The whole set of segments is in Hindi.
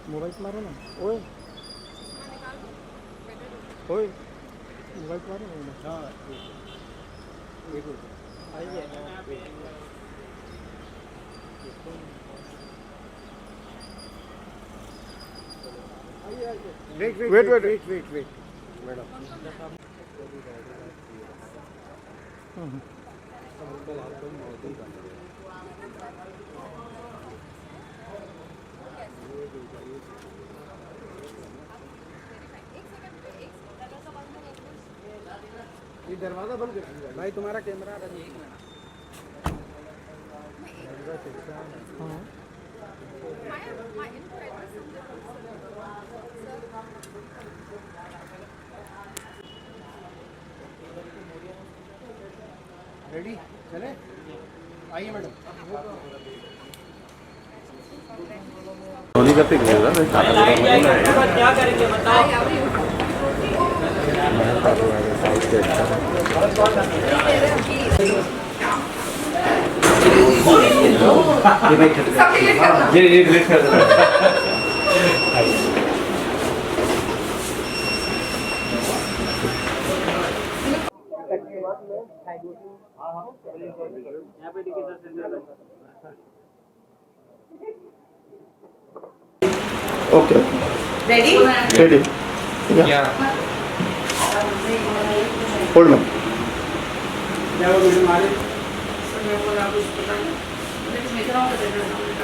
मोबाइल चला रहा ना ओए ओए मोबाइल चला रहा ना हाँ ठीक है आइए वेट मैडम ये दरवाजा बंद कर भाई तुम्हारा कैमरा रही एक मिनट रेडी चले आइए मैडम का पिक क्या करेंगे बताओ ये डिलीट कर दो ओके रेडी रेडी या hold ma'am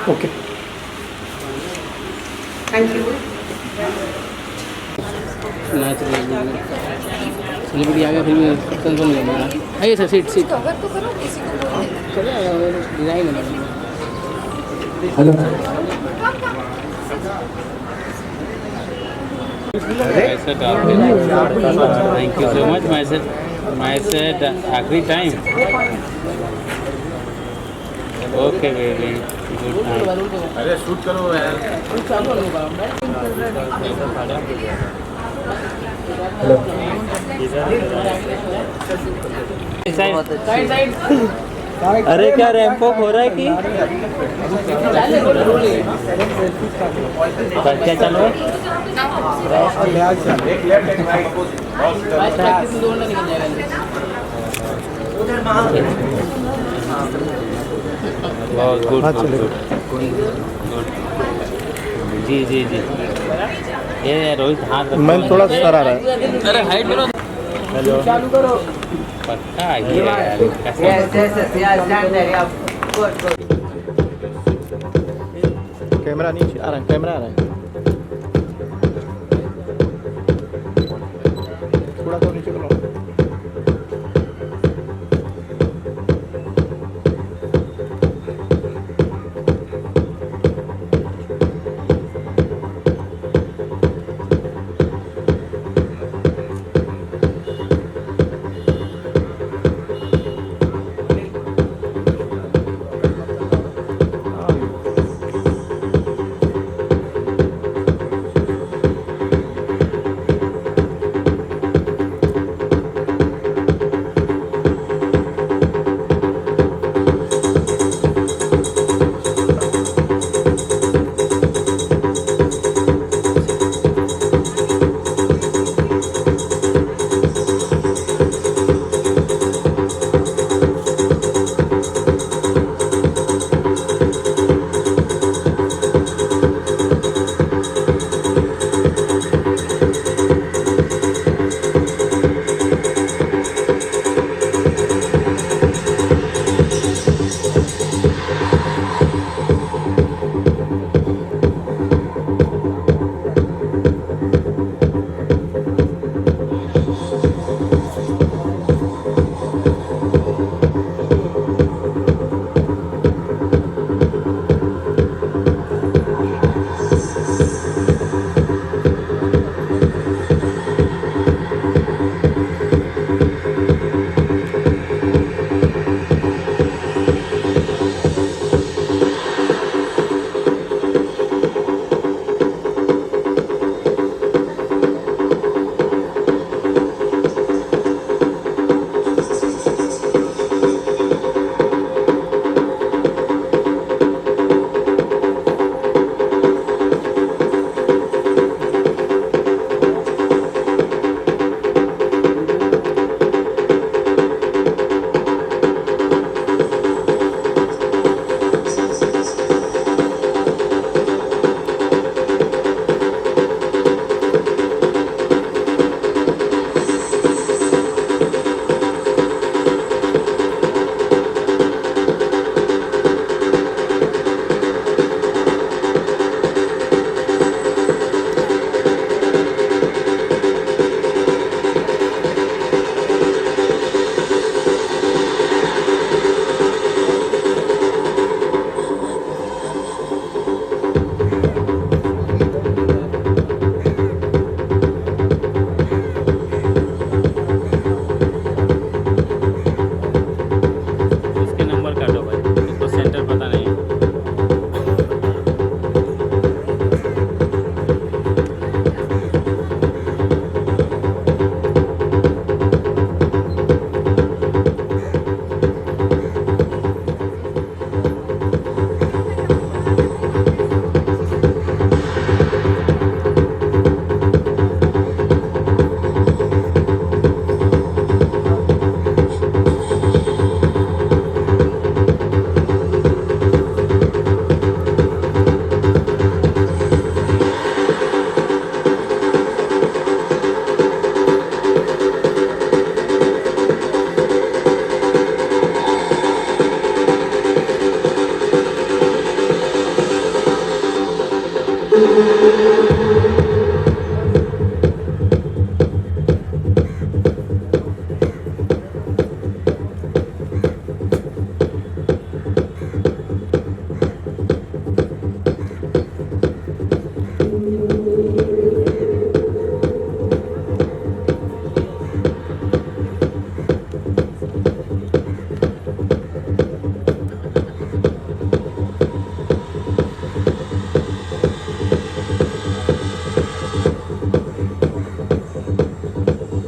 okay thank you celebrity आ गया फिर मैं कंफर्म लेंगे आइए सर सीट सीट कवर तो करो किसी को बोल देना चले डिज़ाइन है hello Thank you so much. My said agree time. Okay, baby. Good night. अरे शूट करो यार Side, side. अरे क्या रैंप अप हो रहा है कि क्या चल रहा है बहुत गुड जी जी जी ये रोहित हाथ मैं थोड़ा सर आ रहा है अरे हाइट करो हेलो चालू करो पक्का ये कैमरा नीचे आ रहा है कैमरा आ रहा है थोड़ा तो नीचे करो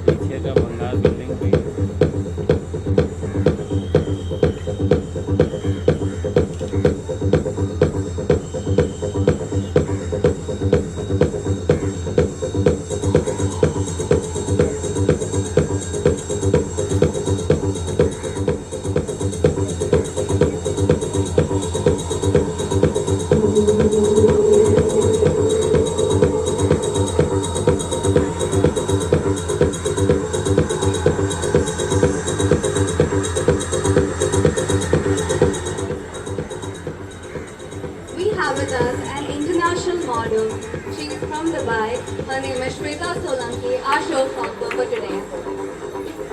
पीछे का बंगाल बिल्डिंग भी We have with us an international model. She is from Dubai. Her name is Shweta Solanki, our showstopper for today.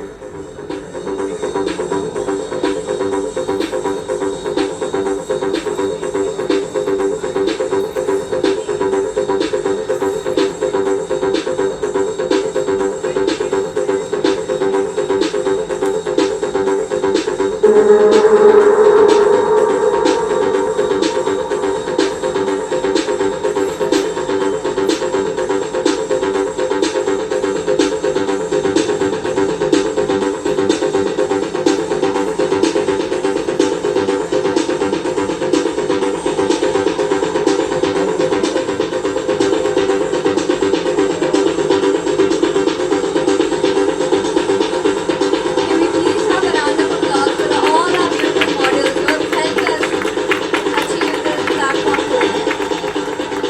Can we please have a round of applause for all our beautiful models who have helped us achieve this platform today.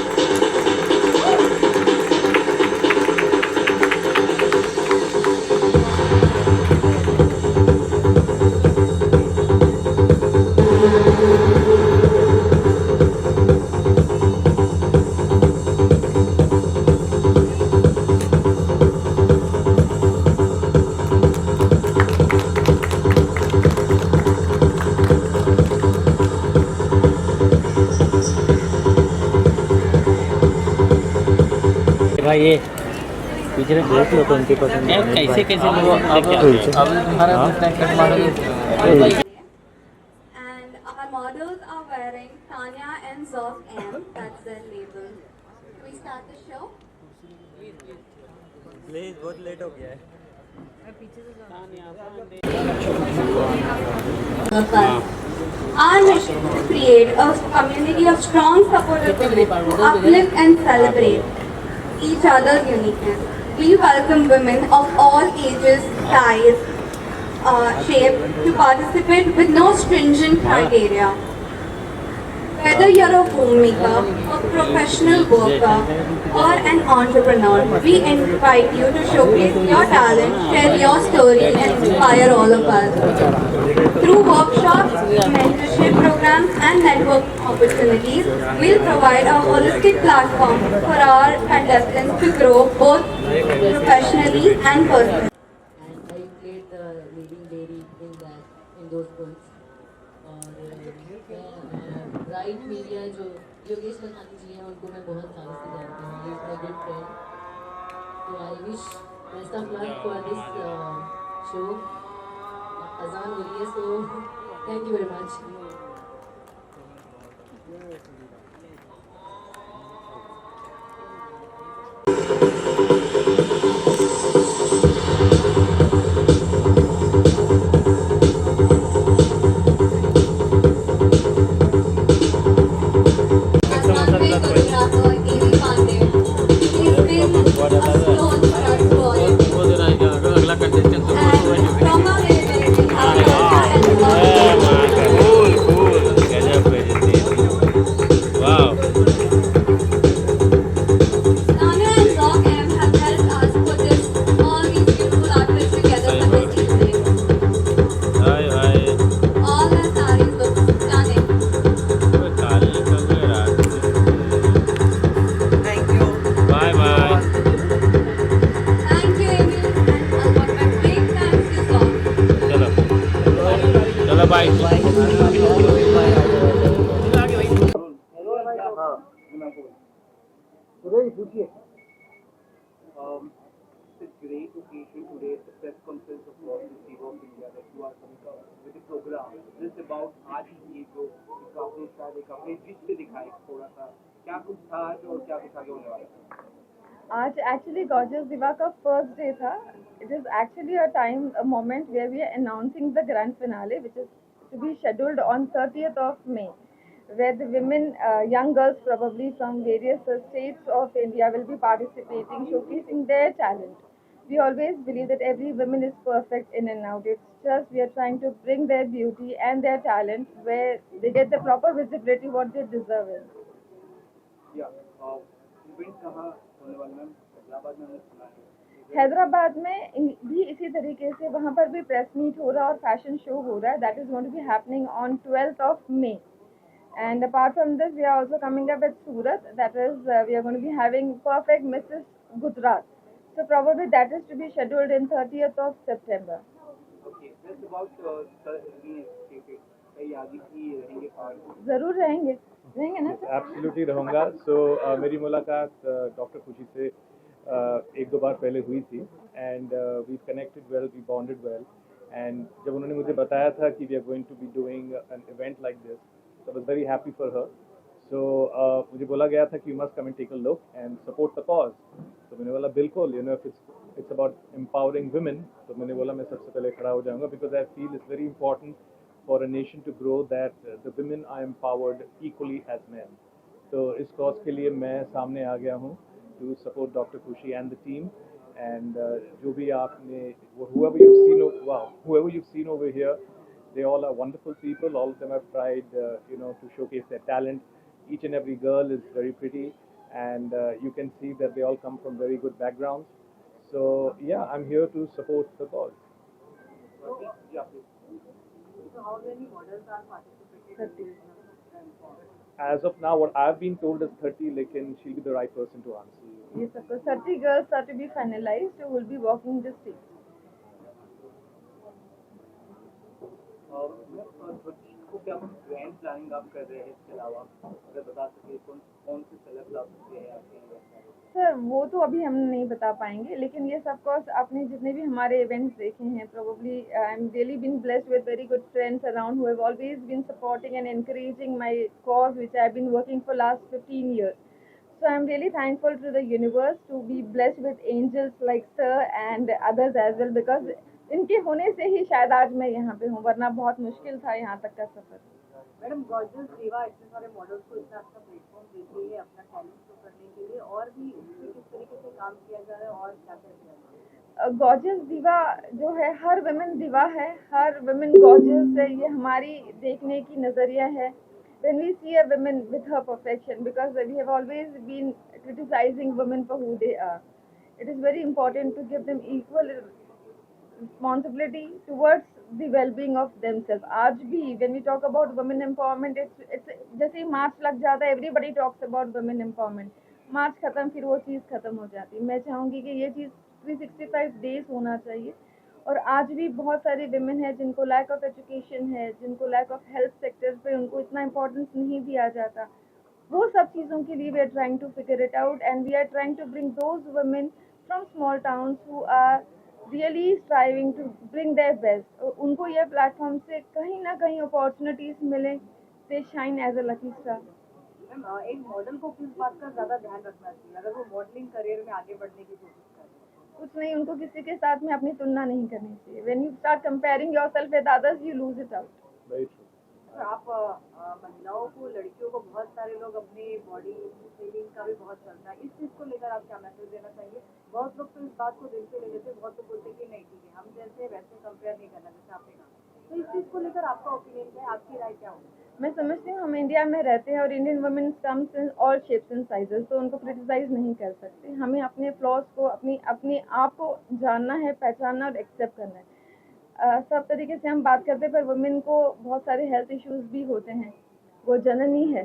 भाई ये पीछे में देख लो 20% कैसे कैसे लोग अब तुम्हारा And our models are wearing Tanya and Zof M. That's their label. Can we start the show? Please बहुत लेट हो गया है Our mission is to create a community of strong, supportive women who uplift and celebrate each other's uniqueness. We welcome women of all ages, size, shape to participate with no stringent criteria. Whether you're a homemaker, a professional worker, or an entrepreneur, we invite you to showcase your talent, share your story, and inspire all of us. Through workshops, mentorship programs, and network opportunities, we'll provide a holistic platform for our contestants to grow both professionally and personally. and I played the leading lady in those roles. और ब्राइट मीडिया जो योगेश लखानी जी हैं उनको मैं बहुत सालों से जानती हूँ. He is my good friend. So I wish best of luck for this show. अजान हो रही है, so thank you very much. अगला कंटेस्टेंट तो गजब बेइज्जती। वाह सुरेश पूछिए। It's a great occasion today at the press conference of Gordon Diva of India that you are coming up with a program just about आज ये जो एक आपने शायद एक अपने दृष्टि से दिखाई थोड़ा सा क्या कुछ था आज और क्या कुछ आगे होने वाला है। आज एक्चुअली गॉर्जियस दिवा का फर्स्ट डे था. It is actually a moment where we are announcing the grand finale, which is to be scheduled on 30th of May, where the women, young girls probably from various states of India will be participating, showcasing their talent. We always believe that every woman is perfect in and out. It's just we are trying to bring their beauty and their talent where they get the proper visibility what they deserve in. Event कहाँ होने वाला है? हैदराबाद में हमने सुना है। हैदराबाद में भी इसी तरीके से वहाँ पर भी प्रेस मीट हो रहा है और फैशन शो हो रहा है. That is going to be happening on 12th of May. And apart from this, we are also coming up at Surat. That is, we are going to be having Perfect Mrs. Gujarat. So probably that is to be scheduled in 30th of September. Okay, just about कई आगे की रहेंगे पार्ट। जरूर रहेंगे ना सर? एब्सोल्युटली रहूँगा. सो मेरी मुलाकात डॉक्टर खुशी से एक दो बार पहले हुई थी and we connected well, we bonded well. And जब उन्होंने मुझे बताया था कि we are going to be doing an event like this, so I was very happy for her. So मुझे बोला गया था कि you must come and take a look and support the cause. तो मैंने बोला बिल्कुल, if it's about empowering women, तो मैंने बोला मैं सबसे पहले खड़ा हो जाऊंगा because I feel it's very important for a nation to grow that the women are empowered equally as men. तो इस cause के लिए मैं सामने आ गया हूँ to support Dr. Khushi and the team. And जो भी आपने whoever you've seen over here, they all are wonderful people. All of them have tried, to showcase their talent. Each and every girl is very pretty, and you can see that they all come from very good backgrounds. So yeah, I'm here to support the cause. So how many models are participating? As of now, what I've been told is 30, lekin she'll be the right person to answer you. Yes, of course. 30 girls are to be finalized who will be walking the streets. को क्या ग्रैंड प्लानिंग आप कर रहे हैं इसके अलावा अगर बता सके कौन से सेलेब्स ला सकते हैं आपके? सर वो तो अभी हम नहीं बता पाएंगे, लेकिन ये सब कोर्स आपने जितने भी हमारे इवेंट्स देखे हैं, probably I'm really been blessed with very good friends around who have always been supporting and encouraging my cause which I've been working for last 15 years. So I'm really thankful to the universe to be blessed with angels like sir and others as well, because इनके होने से ही शायद आज मैं यहाँ पे हूँ, वरना बहुत मुश्किल था यहाँ तक का सफर. मैडम, गॉर्जियस दिवा इतने सारे मॉडल्स को इतना अच्छा प्लेटफॉर्म देती है अपना टैलेंट शो करने के लिए, और भी इसमें किस तरीके से काम किया जा रहा है और क्या क्या किया जा रहा है? गॉर्जियस दिवा जो है, हर वुमेन दिवा है, हर वुमेन गॉर्जियस है, ये हमारी देखने की नज़रिया है. When we see a woman with her perfection, because we have always been criticizing women for who they are, it is very important to give them equal responsibility towards the well-being of themselves. आज भी when we talk about women empowerment, it's जैसे ही मार्च लग जाता है, everybody talks about women empowerment. मार्च खत्म, फिर वो चीज़ खत्म हो जाती है. मैं चाहूँगी कि ये चीज़ 365 डेज होना चाहिए. और आज भी बहुत सारी women हैं जिनको lack of education है, जिनको lack of health sectors पे उनको इतना importance नहीं दिया जाता. वो सब चीज़ों के लिए we are trying to figure it out, and we are trying to bring those women from small towns who are really striving to bring their best. उनको ये प्लेटफॉर्म से कहीं ना कहीं अपॉर्चुनिटीज मिले, they shine as a lucky star. Ma'am, एक मॉडल को किस बात का ज़्यादा ध्यान रखना चाहिए अगर वो मॉडलिंग करियर में आगे बढ़ने की कोशिश कर रहे हैं? कुछ नहीं, उनको किसी के साथ में अपनी तुलना नहीं करनी चाहिए. When you start comparing yourself with others, you lose it out. Very true. आप महिलाओं को, लड़कियों को, बहुत सारे लोग अपनी बॉडी शेविंग का भी बहुत चलता है, इस चीज़ को लेकर आप क्या मैसेज देना चाहिए? बहुत लोग तो इस बात को दिल से ले लेते हैं, बहुत लोग बोलते हैं कि नहीं ठीक है, हम जैसे वैसे कंपेयर नहीं करना, जैसे आपने कहा. तो इस चीज़ को लेकर आपका ओपिनियन क्या है, आपकी राय क्या होगी? मैं समझती हूँ हम इंडिया में रहते हैं और Indian women comes in all shapes and sizes, तो उनको क्रिटिसाइज नहीं कर सकते. हमें अपने फ्लॉज को, अपने आप को जानना है, पहचानना और एक्सेप्ट करना है. सब तरीके से हम बात करते हैं, पर वुमेन को बहुत सारे हेल्थ इश्यूज भी होते हैं. वो जननी है,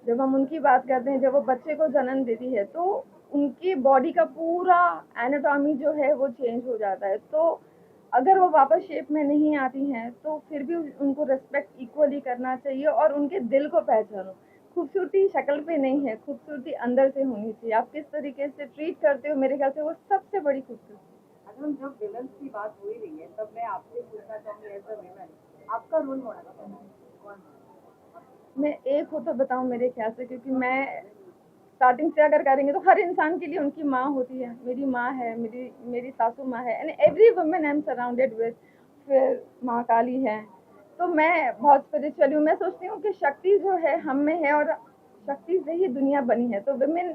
जब हम उनकी बात करते हैं, जब वो बच्चे को जन्म देती है, तो उनकी बॉडी का पूरा एनाटॉमी जो है वो चेंज हो जाता है. तो अगर वो वापस शेप में नहीं आती हैं, तो फिर भी उनको रिस्पेक्ट इक्वली करना चाहिए और उनके दिल को पहचानो. खूबसूरती शक्ल पे नहीं है, खूबसूरती अंदर से होनी चाहिए। आप किस तरीके से ट्रीट करते हो, मेरे ख्याल से वो सबसे बड़ी खूबसूरती। अगर हम जब विमेंस की बात हो ही रही है तब मैं आपसे पूछना चाहूँगी एज अ विमेन आपका रोल मॉडल कौन है? मैं एक हो तो बताऊं मेरे ख्याल से, क्योंकि मैं स्टार्टिंग से अगर करेंगे तो हर इंसान के लिए उनकी माँ होती है। मेरी माँ है, मेरी सासू माँ है, and every women I am surrounded with. फिर माँ काली है। तो मैं बहुत स्पिरिचुअल हूँ। मैं सोचती हूँ कि शक्ति जो है हम में है और शक्ति से ही दुनिया बनी है। तो women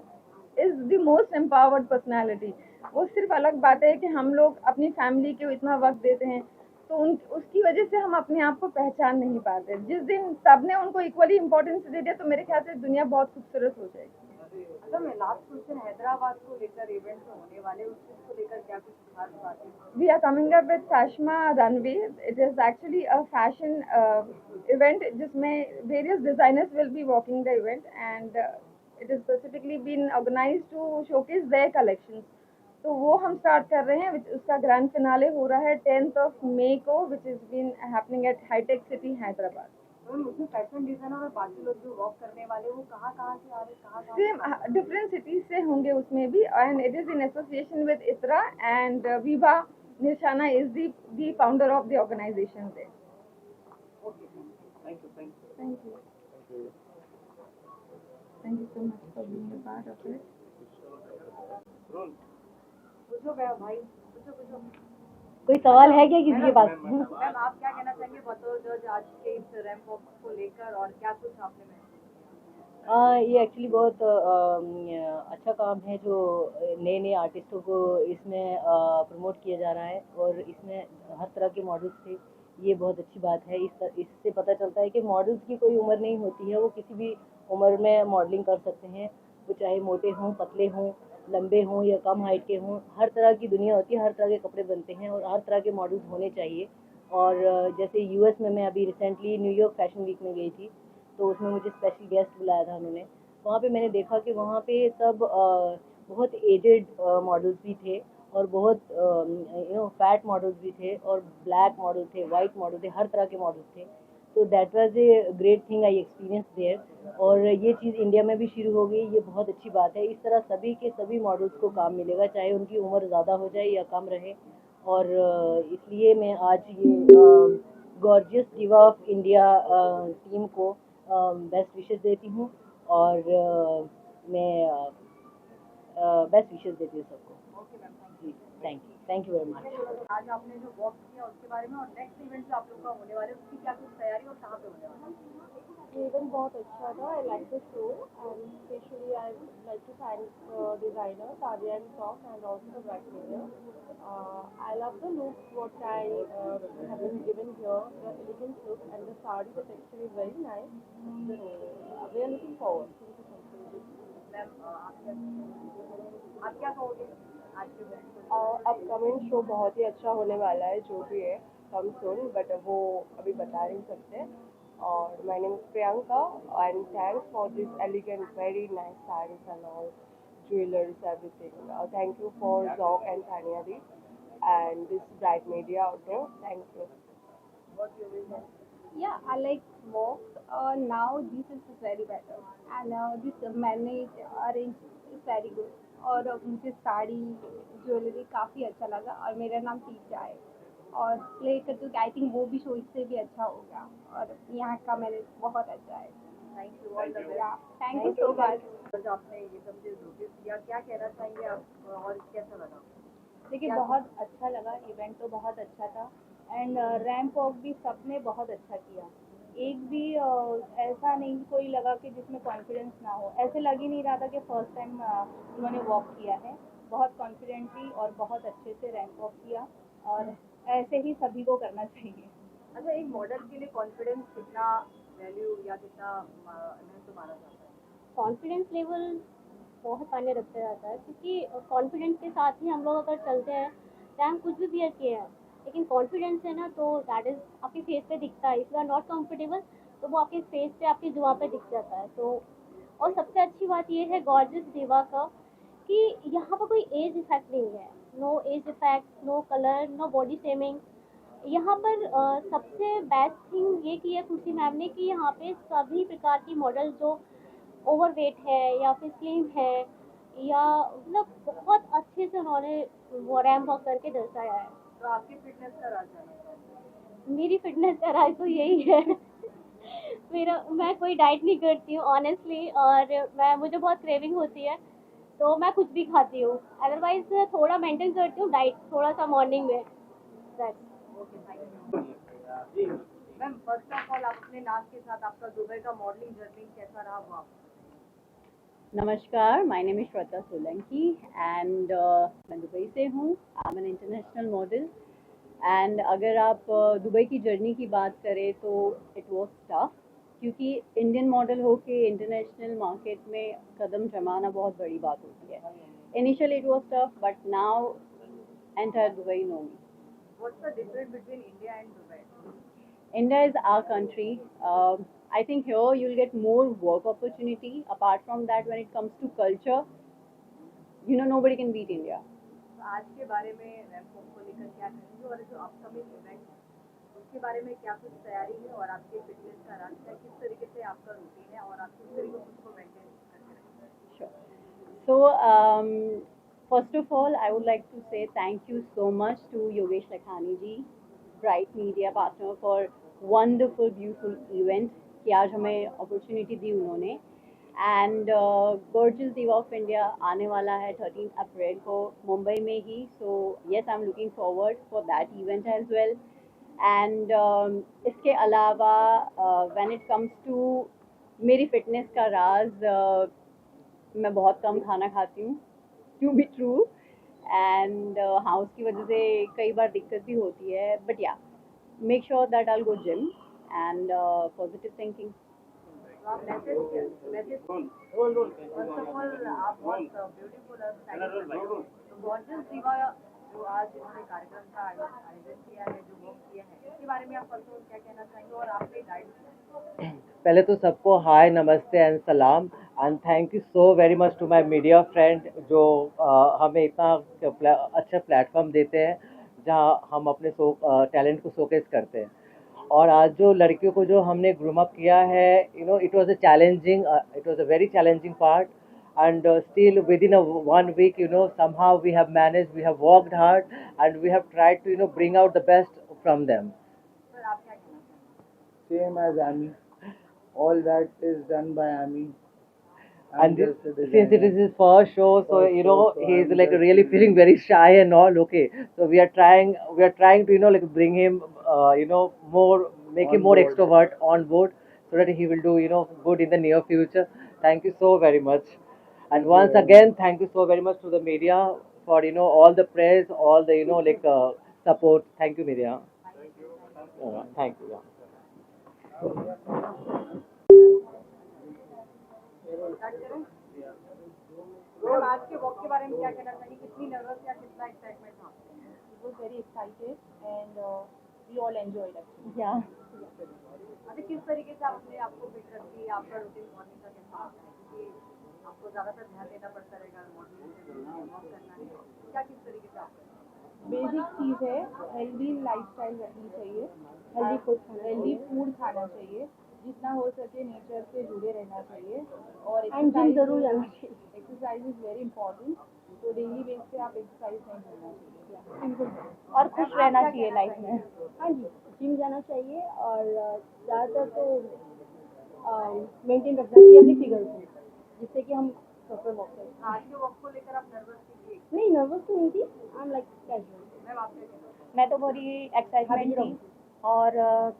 is the most empowered personality. वो सिर्फ अलग बात है कि हम लोग अपनी फैमिली को इतना वक्त देते हैं, तो उसकी वजह से हम अपने आप को पहचान नहीं पाते। जिस दिन सबने उनको इक्वली इम्पोर्टेंस दे दिया तो मेरे ख्याल से दुनिया बहुत खूबसूरत हो जाएगी। अच्छा, मैं लास्ट क्वेश्चन, हैदराबाद को लेकर इवेंट में होने वाले उस चीज को लेकर क्या कुछ खास बात है? We are coming up with Tashma Runway. It is actually a fashion event जिसमें various designers will be walking the event, and it is specifically been organized to showcase their collections. तो वो हम स्टार्ट कर रहे हैं। उसका ग्रैंड फिनाले हो रहा है 10th of May को, which is been happening at Hi-Tech City, Hyderabad. तो उसमें फैशन डिजाइनर और बाकी लोग जो वॉक करने वाले वो कहाँ से आ रहे, कहाँ सेम डिफरेंट सिटीज से होंगे उसमें भी, and it is in association with Itra, and Vibha Nishana is the founder of the organisation there. Okay, thank you thank you so much for being a part of it. पूछो भाई, पूछो। कोई सवाल है क्या किसी के पास? मैम, आप क्या कहना चाहेंगे बतौर जज आज के इस रैंप वॉक को लेकर, और क्या कुछ आपने महसूस? ये एक्चुअली बहुत अच्छा काम है जो नए आर्टिस्टों को इसमें प्रमोट किया जा रहा है, और इसमें हर तरह के मॉडल्स थे। ये बहुत अच्छी बात है। इससे पता चलता है कि मॉडल्स की कोई उम्र नहीं होती है, वो किसी भी उम्र में मॉडलिंग कर सकते हैं। वो चाहे मोटे हों, पतले हों, लंबे हों या कम हाइट के हों, हर तरह की दुनिया होती है, हर तरह के कपड़े बनते हैं और हर तरह के मॉडल्स होने चाहिए। और जैसे यूएस में मैं अभी रिसेंटली न्यूयॉर्क फैशन वीक में गई थी, तो उसमें मुझे स्पेशल गेस्ट बुलाया था उन्होंने। वहाँ पे मैंने देखा कि वहाँ पे सब बहुत एजेड मॉडल्स भी थे, और बहुत फैट मॉडल्स भी थे, और ब्लैक मॉडल थे, वाइट मॉडल थे, हर तरह के मॉडल्स थे। तो that was a great thing I experience there. और ये चीज़ इंडिया में भी शुरू हो गई, ये बहुत अच्छी बात है। इस तरह सभी के सभी मॉडल्स को काम मिलेगा, चाहे उनकी उम्र ज़्यादा हो जाए या कम रहे। और इसलिए मैं आज ये gorgeous diva of India team को बेस्ट विशेस देती हूँ, और मैं बेस्ट विशेस देती हूँ सबको। ओके मैम, जी, थैंक यू वेरी मच। आज आपने जो वॉक किया उसके बारे में, और नेक्स्ट इवेंट जो आप लोग का होने वाले उसकी क्या कुछ तैयारी और कहाँ पे होने वाली है? ये इवेंट बहुत अच्छा था। I like the show, and specially I like to thank designer Sadia and Sock, and also the bridesmaid. I love the look what I have been given here, the elegant look, and the sari, the texture is very nice. So we are looking forward to the ma'am, आप क्या कहोगे आज के इवेंट को? अपकमिंग शो बहुत ही अच्छा होने वाला है, जो भी है कम सून, बट वो अभी बता नहीं सकते। और my name is Priyanka, and thanks for this elegant very nice saris and all jewelers, everything. Thank you for Zoc and Tanya Di and this bright media out there. Thank you. What you will say? Yeah, I like walk. Now this is very better, and this manage arrange is very good. और मुझे साड़ी ज्वेलरी काफ़ी अच्छा लगा, और मेरा नाम टीचा है, और प्ले करते आई थिंक वो भी शो इससे भी अच्छा होगा, और यहाँ का मैंने बहुत अच्छा है। Thank you, all the best. Thank you so much. आपने ये सब चीज नोटिस किया, क्या कहना चाहेंगे आप, और कैसा लगा? देखिए, बहुत अच्छा लगा, इवेंट तो बहुत अच्छा था, एंड रैंप वॉक भी सबने बहुत अच्छा किया। एक भी ऐसा नहीं कोई लगा कि जिसमें कॉन्फिडेंस ना हो, ऐसे लग ही नहीं रहा था कि फर्स्ट टाइम उन्होंने वॉक किया है। बहुत कॉन्फिडेंटली और बहुत अच्छे से रैंप वॉक किया, और ऐसे ही सभी को करना चाहिए। अच्छा, एक मॉडल के लिए कॉन्फिडेंस कितना वैल्यू या कितना महत्व माना जाता है? कॉन्फिडेंस लेवल बहुत मायने रखता जाता है, क्योंकि कॉन्फिडेंस के साथ ही हम लोग अगर चलते हैं, चाहे हम कुछ भी वियर किए हैं, लेकिन कॉन्फिडेंस है ना, तो दैट इज़ आपके फेस पे दिखता है। If you are not comfortable तो वो आपके फेस पे, आपकी जुबां पे दिख जाता है। तो और सबसे अच्छी बात ये है गॉर्जियस दिवा का, कि यहाँ पर कोई एज इफेक्ट नहीं है। No age effect, no colour, no body shaming. यहाँ पर सबसे बेस्ट थिंग ये की है खुशी मैम ने, कि यहाँ पे सभी प्रकार की मॉडल जो ओवरवेट है या फिर स्लिम है, या मतलब बहुत अच्छे से उन्होंने वो रैंप वॉक करके दर्शाया है। तो आपकी फिटनेस का राज है? मेरी फिटनेस का राज तो यही है मैं कोई डाइट नहीं करती हूँ ऑनेस्टली, और मुझे बहुत क्रेविंग होती है तो मैं कुछ भी खाती हूँ, अदरवाइज थोड़ा मेंटेन करती हूँ डाइट, थोड़ा सा मॉर्निंग में। मैम फर्स्ट ऑफ ऑल आप अपने नाम के साथ आपका दुबई का मॉडलिंग जर्नी कैसा रहा वो आप? नमस्कार, my name is Shweta Solanki and मैं दुबई से हूँ। I am an international model and अगर आप दुबई की जर्नी की बात करें तो इट वाज टफ, क्योंकि इंडियन मॉडल हो के इंटरनेशनल मार्केट में कदम जमाना बहुत बड़ी बात होती है। Initially it was tough but now entire Dubai know me. What's the difference between India and Dubai? India is our country. I think here you'll get more work opportunity. Apart from that, when it comes to culture, nobody can beat India. आज के बारे में रैंप वॉक को लेकर क्या कहेंगे और जो अपकमिंग इवेंट उसके बारे में क्या कुछ तैयारी है और आपके फिटनेस का राज क्या, किस तरीके से आपका रूटीन है और आप किस तरीके से उसको मेंटेन करते हैं? Sure. So, first of all, I would like to say thank you so much to Yogesh Lakhani ji, Bright Media partner, for wonderful, beautiful event कि आज हमें अपॉर्चुनिटी दी उन्होंने। And gorgeous diva of India आने वाला है 13 अप्रैल को मुंबई में ही, so yes I am looking forward for that event as well. And इसके अलावा व्हेन इट कम्स टू मेरी फिटनेस का राज, मैं बहुत कम खाना खाती हूँ, टू बी ट्रू, एंड हाँ उसकी वजह से कई बार दिक्कत भी होती है, बट या make sure that I will go gym and positive thinking. आप मैसेज फर्स्ट ऑफ ऑल आप बहुत ब्यूटीफुल और स्टाइलिश हैं। तो गॉर्जियस दीवा जो आज इन्होंने कार्यक्रम का आयोजन किया है, जो वर्क किया है, इसके बारे में आप पर्सनल क्या कहना चाहेंगे और आपने गाइड? पहले तो सबको हाय, नमस्ते एंड सलाम and thank you so very much to my media friend जो हमें इतना अच्छा प्लेटफॉर्म देते हैं जहां हम अपने टैलेंट को शोकेस करते हैं। और आज जो लड़कियों को जो हमने ग्रूम अप किया है, it was a very challenging part and still within a 1 week, somehow we have managed, we have worked hard and we have tried to bring out the best from them. Same as Amy, all that is done by Amy. And since it is his first show, so he is like really feeling very shy and all. Okay, so we are trying to like bring him make him more extrovert on board so that he will do good in the near future. Thank you so very much. And once again, thank you so very much to the media for all the praise, all the support. Thank you, media. Thank you. Ma'am आज के वॉक के बारे में क्या कहना चाहिए? कितनी नर्वस या कितना एक्साइटमेंट था? It was very excited and we all enjoyed actually. Yeah. अभी किस तरीके से आप अपने आप को फिट रखती है? आपका रूटीन मॉर्निंग का कैसा होता है? क्योंकि आपको ज़्यादातर ध्यान देना पड़ता रहेगा मॉर्निंग में वॉक करना है, क्या किस तरीके से आप? बेसिक चीज़ है, हेल्दी लाइफस्टाइल रखनी चाहिए, हेल्दी फूड खाना चाहिए, जितना हो सके नेचर से जुड़े रहना चाहिए और जिम जरूर जाना चाहिए। एक्सरसाइज इज़ वेरी इंपॉर्टेंट, तो डेली बेस पे आप एक्सरसाइज नहीं करना चाहिए और खुश रहना चाहिए लाइफ में। हाँ जी, जिम जाना चाहिए और ज़्यादातर तो मेंटेन रखना चाहिए अपनी फिगर को, जिससे कि हम प्रॉपर वॉक करें। आज के वॉक को लेकर आप नर्वस थी? नहीं, नर्वस तो नहीं थी, I am like casual. Ma'am आपने मैं तो बड़ी एक्साइटमेंट थी और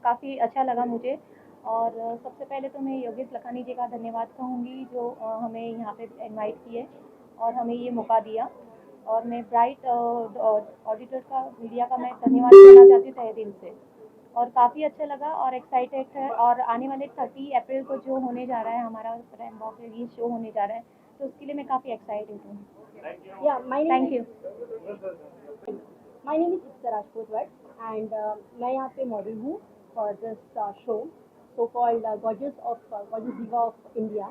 काफ़ी अच्छा लगा मुझे। और सबसे पहले तो मैं योगेश लखानी जी का धन्यवाद कहूँगी जो हमें यहाँ पे इनवाइट किए और हमें ये मौका दिया। और मैं ब्राइट ऑडिटर का, मीडिया का मैं धन्यवाद देना चाहती हूँ तहे दिल से। और काफ़ी अच्छा लगा और एक्साइटेड है। और आने वाले 30 अप्रैल को जो होने जा रहा है हमारा रैंप वॉक ये शो होने जा रहा है, तो उसके लिए मैं काफ़ी एक्साइटेड हूँ। Thank you. My name is Ekta Rajput and मैं यहाँ पे मॉडल हूँ for this show so called gorgeous diva of India.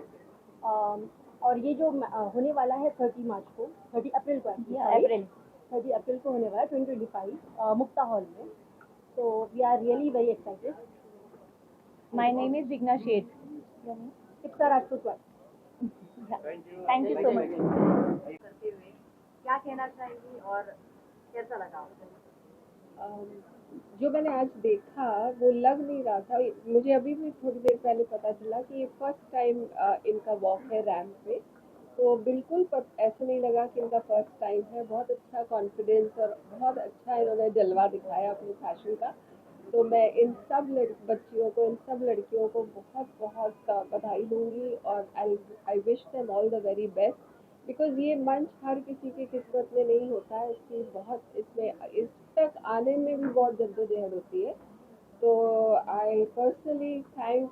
और ये जो होने वाला है 30 मार्च को, 30 अप्रैल को, 30 अप्रैल को होने वाला है 2025 मुक्ता हॉल में। So we are really very excited. My name is Digna Sheth. Ikta Rajput. Thank you so much. करते हुए क्या कहना चाहेंगी और कैसा लगा आपको? जो मैंने आज देखा वो लग नहीं रहा था, मुझे अभी भी थोड़ी देर पहले पता चला कि ये फर्स्ट टाइम इनका वॉक है रैम्प पे। तो बिल्कुल ऐसा नहीं लगा कि इनका फर्स्ट टाइम है। बहुत अच्छा कॉन्फिडेंस और बहुत अच्छा इन्होंने जलवा दिखाया अपने फैशन का। तो मैं इन सब बच्चियों को, इन सब लड़कियों को बहुत बहुत बधाई दूंगी और आई wish them all the very best, because ये मंच हर किसी की किस्मत में नहीं होता है। इसकी बहुत इसमें इस तक आने में भी बहुत जद्दोजहद होती है। तो आई पर्सनली थैंक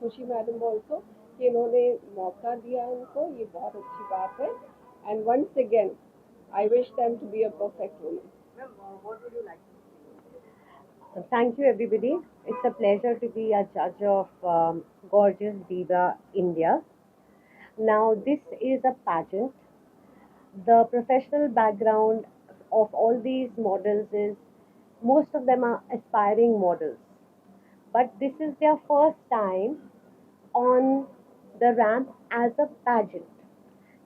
खुशी मैडम ऑल्सो कि इन्होंने मौका दिया इनको, ये बहुत अच्छी बात है। And once again I wish them to be a perfect woman. What would you like to Thank you, everybody. It's a pleasure to be a judge of Gorgeous Diva India. Now, this is a pageant. The professional background of all these models is most of them are aspiring models, but this is their first time on the ramp as a pageant.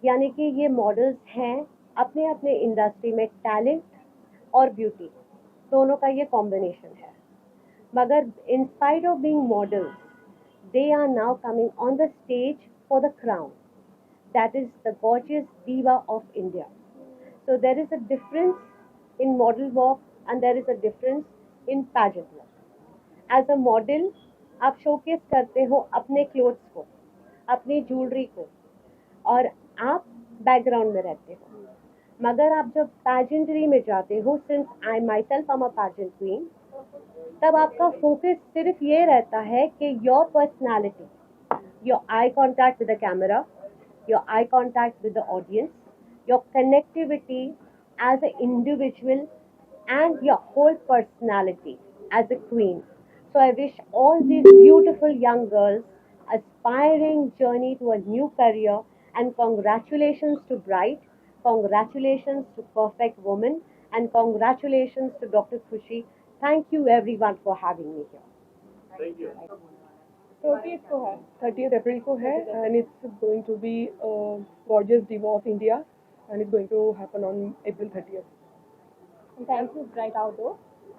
यानी कि ये मॉडल्स हैं अपने अपने इंडस्ट्री में टैलेंट और ब्यूटी दोनों का ये कॉम्बिनेशन है, मगर in spite of being models they are now coming on the stage for the crown, that is the gorgeous diva of India. So there is a difference in model walk and there is a difference in pageant walk. As a model आप शोकेस करते हो अपने क्लोथ्स को, अपनी ज्वेलरी को, और आप बैकग्राउंड में रहते हो। मगर आप जब पैजेंट्री में जाते हो, since I myself am a pageant queen, तब आपका फोकस सिर्फ ये रहता है कि your personality, your eye contact with the camera, your eye contact with the audience, your connectivity as a individual and your whole personality as a queen. So I wish all these beautiful young girls aspiring journey to a new career, and congratulations to Bright, congratulations to Perfect Woman, and congratulations to Dr. Khushi. Thank you everyone for having me here. Thank you. 30th को है, 30th अप्रैल को है, and it's going to be Gorgeous Diva of India, and it's going to happen on April 30th. And thank you Bright Outdoor.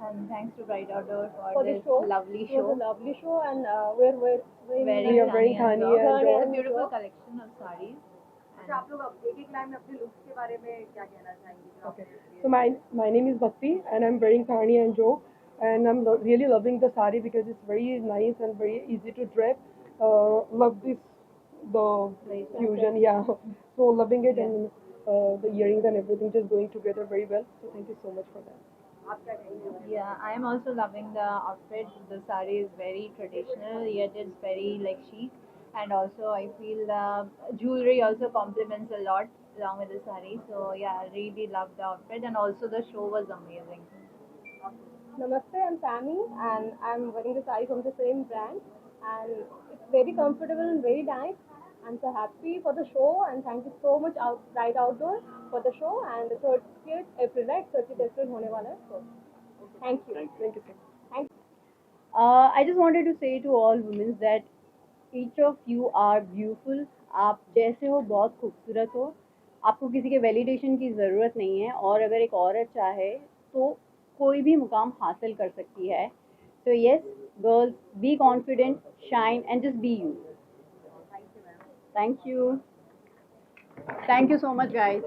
And thanks to Bright Outdoor for this the show. lovely It show. was a lovely show, and we're Wearing we are wearing Thani Thani and and a beautiful collection of sarees. अच्छा, आप लोग अब एक लाइन में अपने लुक्स के बारे में क्या कहना चाहेंगे जो Okay. आपने So my name is Bhakti, and I'm wearing Thani and Jo, and I'm really loving the sari because it's very nice and very easy to dress. Love the fusion, yeah. So loving it, and the earrings and everything just going together very well. So thank you so much for that. आप क्या कहेंगे? Yeah, I am also loving the outfit. The saree is very traditional, yet it's very like chic. And also, I feel the jewelry also complements a lot along with the saree. So yeah, I really love the outfit, and also the show was amazing. Namaste, I'm Tammy, and I'm wearing the saree from the same brand, and it's very comfortable and very nice. I'm so happy for the show, and thank you so much Bright Outdoor for the show, and the 30th April, right? 30th April होने वाला है, so thank you. Thank you. Thank you. I just wanted to say to all women that each of you are beautiful. आप जैसे हो बहुत खूबसूरत हो, आपको किसी के वैलिडेशन की ज़रूरत नहीं है, और अगर एक औरत चाहे तो कोई भी मुकाम हासिल कर सकती है. So yes, girls, be confident, shine, and just be you. Thank you. Thank you so much, guys.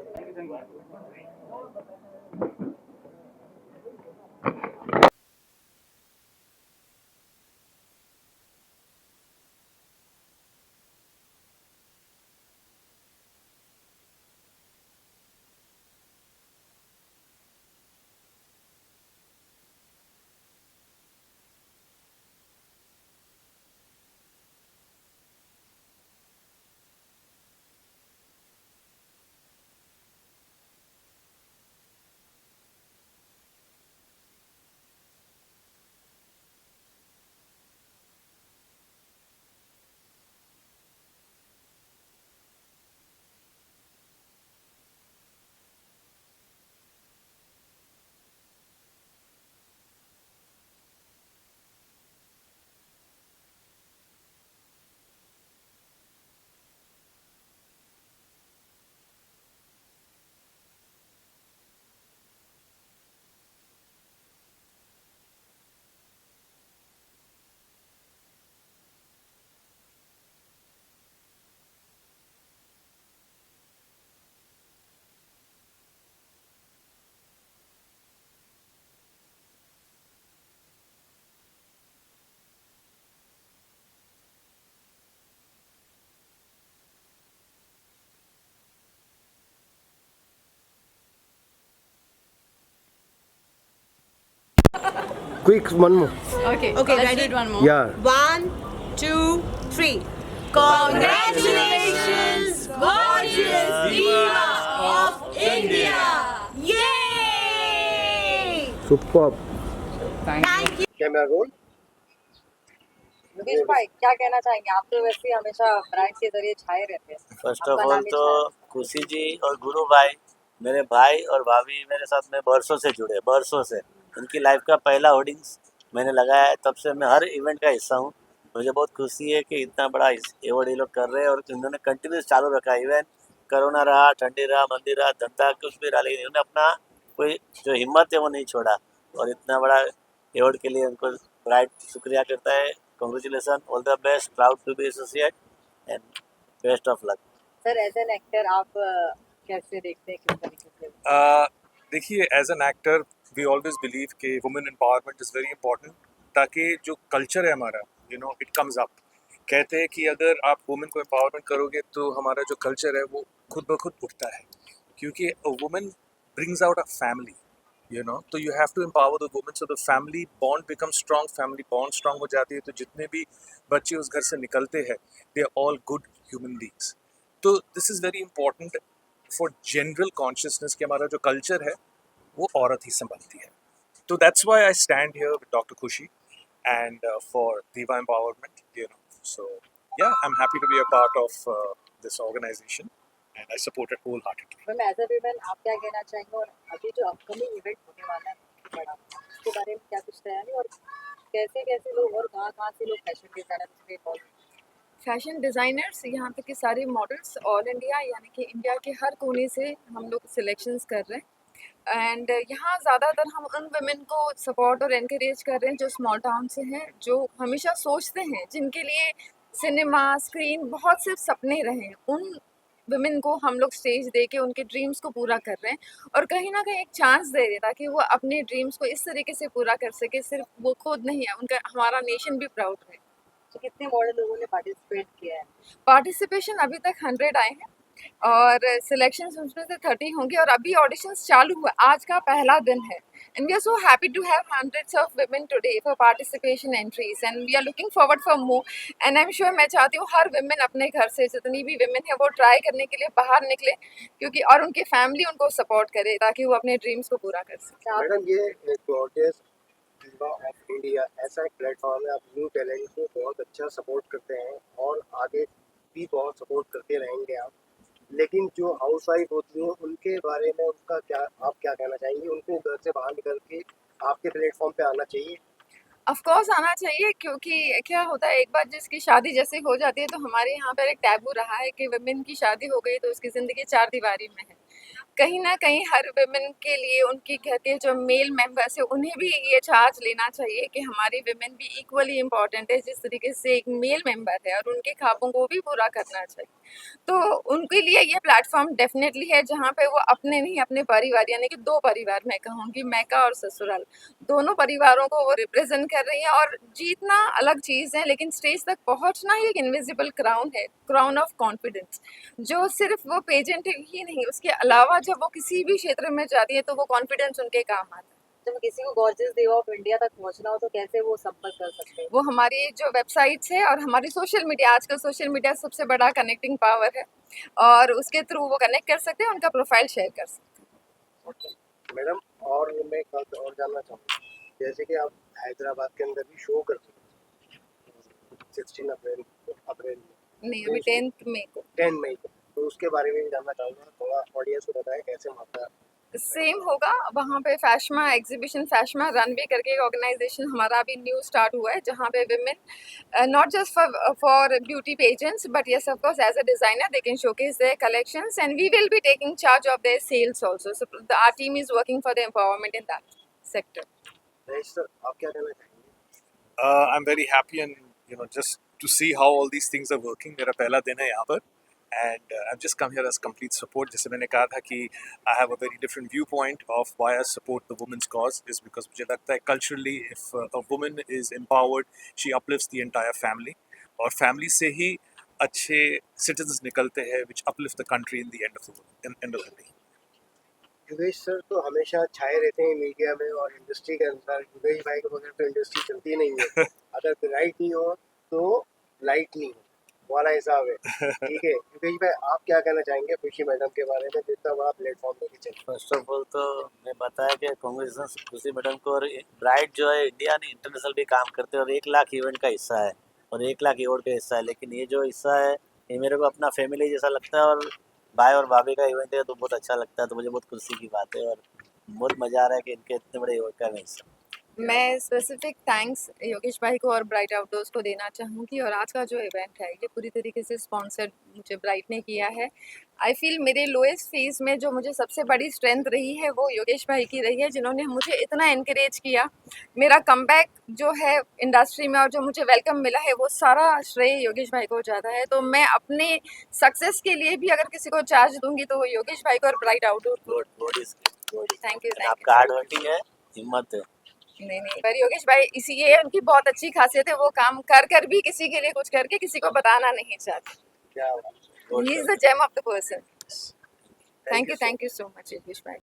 Quick, one more. Okay, Okay, let's ready? do it one more. Yeah. 1, 2, 3. Congratulations, gorgeous diva of India! Yay! Superb. Thank you. Camera roll. Yogesh भाई क्या कहना चाहेंगे? आप तो वैसे ही हमेशा ब्रांड के जरिए छाए रहते हैं। फर्स्ट आपका ऑफ ऑल नाम ही तो छाया। खुशी जी और गुरु भाई मेरे भाई और भाभी मेरे साथ में बरसों से जुड़े, बरसों से। इनकी लाइफ का पहला होर्डिंग्स मैंने लगाया है, तब से मैं हर इवेंट का हिस्सा हूँ। मुझे बहुत खुशी है कि इतना बड़ा अवार्ड ये लोग कर रहे हैं और इन्होंने कंटिन्यूस चालू रखा। इवन कोरोना रहा, ठंडी रहा, मंदी रहा, धंधा कुछ भी रहा, लेकिन इन्होंने अपना कोई जो हिम्मत है वो नहीं छोड़ा। और इतना बड़ा अवार्ड के लिए उनको ब्राइट शुक्रिया करता है। Congratulation, all the best, proud to be associate and best of luck. Sir as an actor आप कैसे देखते हैं, किस तरीके से? देखिए, as an actor we always believe कि women empowerment is very important, ताकि जो कल्चर है हमारा इट कम्स अप। कहते हैं कि अगर आप वुमेन को एम्पावरमेंट करोगे तो हमारा जो कल्चर है वो खुद ब खुद उठता है, क्योंकि women brings out a family, तो you have to empower the women so the family bond become strong. Family bond strong हो जाती है तो जितने भी बच्चे उस घर से निकलते हैं they are all good human beings. तो this is very important for general consciousness कि हमारा जो कल्चर है वो औरत ही संभालती है। तो that's why I stand here with doctor खुशी एंड फॉर दिवा empowerment, So yeah, I'm happy to be a part of this organization and I support it wholeheartedly. Ma'am as a women आप क्या कहना चाहेंगे, और अभी जो अपकमिंग इवेंट होने वाला है बड़ा, उसके बारे में क्या कुछ तैयारी, और कैसे कैसे लोग और कहाँ से लोग फैशन डिजाइनर में इन्वॉल्व? फैशन डिज़ाइनर्स यहाँ तक कि सारे मॉडल्स ऑल इंडिया यानी कि इंडिया के हर कोने से हम लोग सिलेक्शंस कर रहे हैं। एंड यहाँ ज़्यादातर हम उन वुमेन को सपोर्ट और एनकरेज कर रहे हैं जो स्मॉल टाउन से हैं, जो हमेशा सोचते हैं, जिनके लिए सिनेमा स्क्रीन बहुत से सपने रहे हैं। उन वुमेन को हम लोग स्टेज दे के उनके ड्रीम्स को पूरा कर रहे हैं और कहीं ना कहीं एक चांस दे रहे ताकि वो अपने ड्रीम्स को इस तरीके से पूरा कर सके। सिर्फ वो खुद नहीं है, उनका हमारा नेशन भी प्राउड रहे। तो कितने मॉडल लोगों ने पार्टिसिपेट किया है? पार्टिसिपेशन अभी तक 100 आए हैं और सिलेक्शन उसमें से 30 होंगे और अभी ऑडिशंस चालू हुआ, आज का पहला दिन है। And we are so happy to have hundreds of women today for participation entries and we are looking forward for more. And I am sure, मैं चाहती हूँ हर वुमेन अपने घर से जितनी भी वुमेन है वो ट्राई करने के लिए बाहर निकले, क्योंकि और उनकी फैमिली उनको सपोर्ट करे ताकि वो अपने ड्रीम्स को पूरा कर सके। मैडम, ये गॉर्जियस दिवा ऑफ इंडिया ऐसा एक प्लेटफॉर्म है, आप न्यू टैलेंट को बहुत अच्छा सपोर्ट करते हैं और आगे भी बहुत सपोर्ट करते रहेंगे आप। लेकिन जो हाउस वाइफ होती हैं उनके बारे में आप क्या कहना चाहेंगे? उनको घर से बाहर निकल के आपके प्लेटफॉर्म पे आना चाहिए? ऑफ कोर्स आना चाहिए, क्योंकि क्या होता है, एक बार जिसकी शादी जैसे हो जाती है तो हमारे यहाँ पर एक टैबू रहा है कि वुमेन की शादी हो गई तो उसकी ज़िंदगी चार दीवारी में है। कहीं ना कहीं हर वुमेन के लिए उनके घर के जो मेल मेंबर्स है उन्हें भी ये चार्ज लेना चाहिए कि हमारी वुमेन भी इक्वली इम्पॉर्टेंट है जिस तरीके से एक मेल मेंबर है, और उनके ख्वाबों को भी पूरा करना चाहिए। तो उनके लिए ये प्लेटफॉर्म डेफिनेटली है जहाँ पे वो अपने नहीं, अपने परिवार यानी कि दो परिवार, मैं कहूँगी मैका और ससुराल, दोनों परिवारों को वो रिप्रेजेंट कर रही है। और जीतना अलग चीज़ है लेकिन स्टेज तक पहुँचना ही एक इनविजिबल क्राउन है, क्राउन ऑफ कॉन्फिडेंस, जो सिर्फ वो पेजेंट ही नहीं, उसके अलावा जब वो किसी भी क्षेत्र में जाती है तो वो कॉन्फिडेंस उनके काम आता है। जब किसी को गॉर्जियस दिवा ऑफ इंडिया तक पहुंचना हो तो कैसे वो संपर्क कर सकते हैं? वो हमारी जो वेबसाइट्स है और हमारी सोशल मीडिया, आजकल सोशल मीडिया सबसे बड़ा कनेक्टिंग पावर है और उसके थ्रू वो कनेक्ट कर सकते हैं, उनका प्रोफाइल शेयर कर सकते हैं। मैडम, और मैं एक बात और जानना चाहूँगा, जैसे कि आप हैदराबाद के अंदर भी शो करते हैं 16 अप्रैल में, नहीं अभी 10 मई को, 10 मई को, तो उसके बारे में भी जानना चाहूँगा। थोड़ा ऑडियंस को बताएं कैसे माता सेम होगा वहाँ पे। फैशमा एग्जीबिशन, फैशमा रनवे करके एक ऑर्गेनाइजेशन हमारा अभी न्यू स्टार्ट हुआ है जहाँ पे women not just for beauty pageants but yes of course as a designer they can showcase their collections and we will be taking charge of their sales also. So our team is working for the empowerment in that sector. Sir, आप क्या कहना चाहेंगे? I'm very happy and just to see how all these things are working. मेरा पहला दिन है यहाँ पर and I've just come here as complete support. जैसे मैंने कहा था कि I have a very different viewpoint of why I support the women's cause is because मुझे लगता है culturally if a woman is empowered, she uplifts the entire family और family से ही अच्छे citizens निकलते हैं which uplift the country in the end of the day. Yogesh sir तो हमेशा छाए रहते हैं मीडिया में और इंडस्ट्री के अंदर। योगेश भाई के बगैर तो इंडस्ट्री चलती नहीं है। अगर लाइट नहीं हो तो लाइट नहीं हो वाला हिसाब है। ठीक है योगेश भाई, आप क्या कहना चाहेंगे खुशी मैडम के बारे में, जितना बड़ा प्लेटफॉर्म लेके चले? फर्स्ट ऑफ ऑल तो मैं बताया कि कांग्रेचुलेशन खुशी मैडम को। और ब्राइट जो है इंडिया ने इंटरनेशनल भी काम करते हैं और 1 लाख इवेंट का हिस्सा है और 1 लाख अवार्ड का हिस्सा है। लेकिन ये जो हिस्सा है ये मेरे को अपना फैमिली जैसा लगता है और भाई और भाभी का इवेंट है तो बहुत अच्छा लगता है। तो मुझे बहुत खुशी की बात है और बहुत मज़ा आ रहा है कि इनके इतने बड़े इवेंट का मैं हिस्सा। मैं स्पेसिफिक थैंक्स योगेश भाई को और ब्राइट आउटडोर्स को देना चाहूँगी। और आज का जो इवेंट है ये पूरी तरीके से स्पॉन्सर्ड मुझे ब्राइट ने किया है। आई फील मेरे लोएस्ट फेज में जो मुझे सबसे बड़ी स्ट्रेंथ रही है वो योगेश भाई की रही है, जिन्होंने मुझे इतना इनकरेज किया। मेरा कमबैक जो है इंडस्ट्री में और जो मुझे वेलकम मिला है वो सारा श्रेय योगेश भाई को ज़्यादा है। तो मैं अपने सक्सेस के लिए भी अगर किसी को चार्ज दूंगी तो वो योगेश भाई को और ब्राइट आउटडोर को। Thank you. आपका हार्ड वर्किंग है, हिम्मत है। नहीं पर योगेश भाई इसी ये उनकी बहुत अच्छी खासियत है, वो काम कर भी किसी के लिए कुछ करके किसी को बताना नहीं चाहते। He is the gem of the person. Thank you so much Yogesh भाई।